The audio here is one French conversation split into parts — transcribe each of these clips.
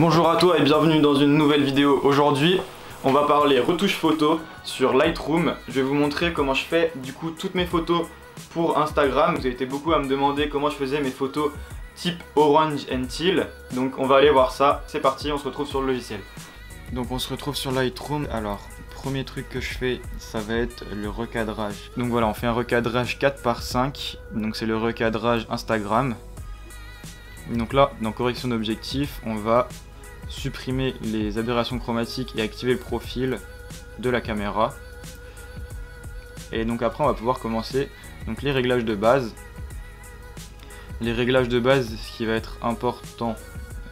Bonjour à toi et bienvenue dans une nouvelle vidéo. Aujourd'hui, on va parler retouche photo sur Lightroom. Je vais vous montrer comment je fais du coup toutes mes photos pour Instagram. Vous avez été beaucoup à me demander comment je faisais mes photos type Orange and Teal. Donc on va aller voir ça. C'est parti, on se retrouve sur le logiciel. Donc on se retrouve sur Lightroom. Alors, premier truc que je fais, ça va être le recadrage. Donc voilà, on fait un recadrage 4:5. Donc c'est le recadrage Instagram. Donc là, dans correction d'objectif, on va supprimer les aberrations chromatiques et activer le profil de la caméra. Et donc après, on va pouvoir commencer donc les réglages de base. Les réglages de base, ce qui va être important,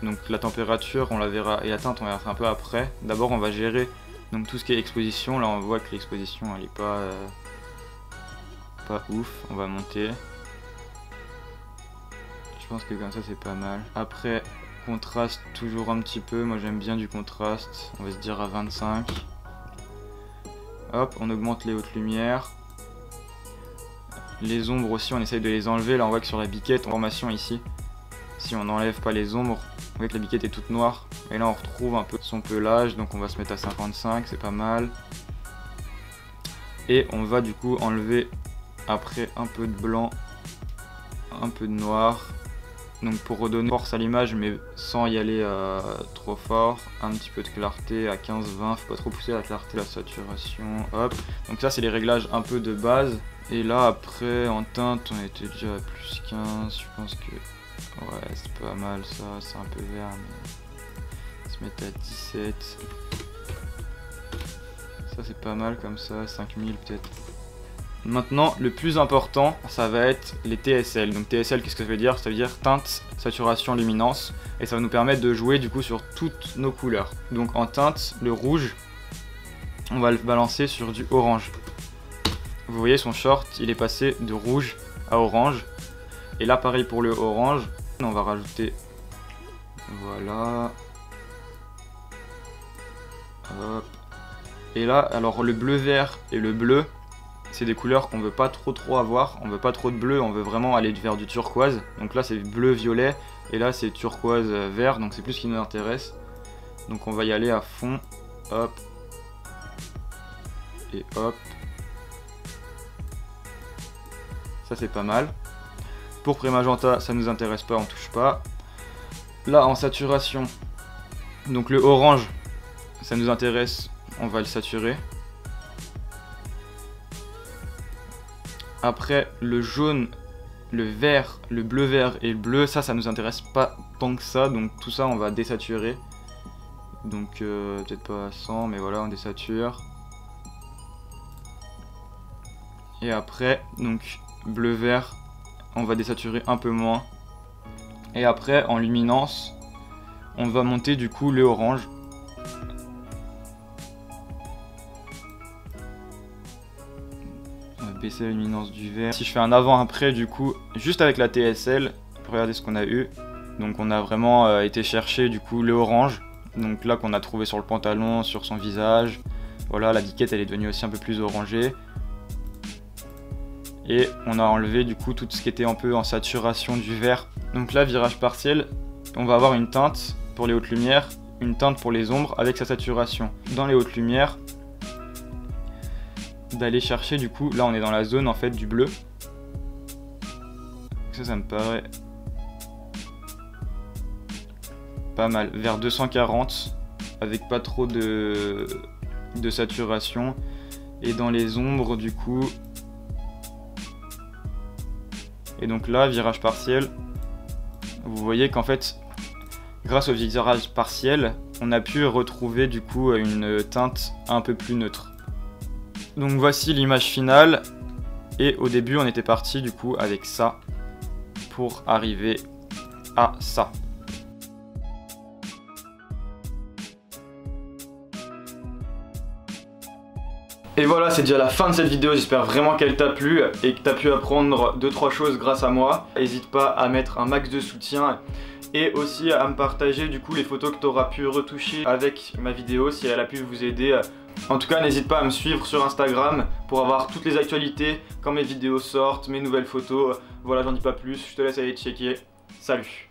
donc la température, on la verra, et la teinte, on verra un peu après. D'abord, on va gérer donc tout ce qui est exposition. Là, on voit que l'exposition, elle est pas ouf. On va monter. Je pense que comme ça c'est pas mal. Après, contraste toujours un petit peu. Moi j'aime bien du contraste. On va se dire à 25. Hop, on augmente les hautes lumières. Les ombres aussi, on essaye de les enlever. Là on voit que sur la biquette, en formation ici, si on n'enlève pas les ombres, on voit que la biquette est toute noire. Et là on retrouve un peu son pelage. Donc on va se mettre à 55, c'est pas mal. Et on va du coup enlever après un peu de blanc, un peu de noir. Donc pour redonner force à l'image mais sans y aller trop fort, un petit peu de clarté à 15-20, faut pas trop pousser la clarté, la saturation, hop. Donc ça c'est les réglages un peu de base. Et là après en teinte on était déjà à plus 15, je pense que ouais c'est pas mal ça, c'est un peu vert mais on se mettre à 17. Ça c'est pas mal comme ça, 5000 peut-être. Maintenant, le plus important, ça va être les TSL. Donc TSL, qu'est-ce que ça veut dire? Ça veut dire teinte, saturation, luminance. Et ça va nous permettre de jouer du coup sur toutes nos couleurs. Donc en teinte, le rouge, on va le balancer sur du orange. Vous voyez, son short, il est passé de rouge à orange. Et là, pareil pour le orange. On va rajouter... Voilà. Hop. Et là, alors le bleu-vert et le bleu... C'est des couleurs qu'on veut pas trop avoir, on veut pas trop de bleu, on veut vraiment aller vers du turquoise. Donc là c'est bleu-violet et là c'est turquoise-vert, donc c'est plus ce qui nous intéresse. Donc on va y aller à fond, hop, et hop. Ça c'est pas mal. Pour Pré-Magenta, ça nous intéresse pas, on touche pas. Là en saturation, donc le orange, ça nous intéresse, on va le saturer. Après le jaune, le vert, le bleu-vert et le bleu, ça nous intéresse pas tant que ça, donc tout ça on va désaturer. Donc peut-être pas à 100 mais voilà, on désature. Et après donc bleu-vert, on va désaturer un peu moins. Et après en luminance, on va monter du coup le orange. Baisser la luminance du vert. Si je fais un avant-après du coup, juste avec la TSL, regardez ce qu'on a eu. Donc on a vraiment été chercher du coup le orange. Donc là qu'on a trouvé sur le pantalon, sur son visage. Voilà, la biquette elle est devenue aussi un peu plus orangée. Et on a enlevé du coup tout ce qui était un peu en saturation du vert. Donc là, virage partiel, on va avoir une teinte pour les hautes lumières, une teinte pour les ombres avec sa saturation. Dans les hautes lumières, d'aller chercher du coup, là on est dans la zone en fait du bleu. Ça me paraît pas mal, vers 240 avec pas trop de saturation. Et dans les ombres du coup, et donc là virage partiel, vous voyez qu'en fait grâce au virage partiel on a pu retrouver du coup une teinte un peu plus neutre. Donc voici l'image finale, et au début on était parti du coup avec ça pour arriver à ça. Et voilà, c'est déjà la fin de cette vidéo, j'espère vraiment qu'elle t'a plu et que tu as pu apprendre 2-3 choses grâce à moi. N'hésite pas à mettre un max de soutien et aussi à me partager du coup les photos que tu auras pu retoucher avec ma vidéo si elle a pu vous aider. En tout cas, n'hésite pas à me suivre sur Instagram pour avoir toutes les actualités quand mes vidéos sortent, mes nouvelles photos. Voilà, j'en dis pas plus, je te laisse aller checker. Salut!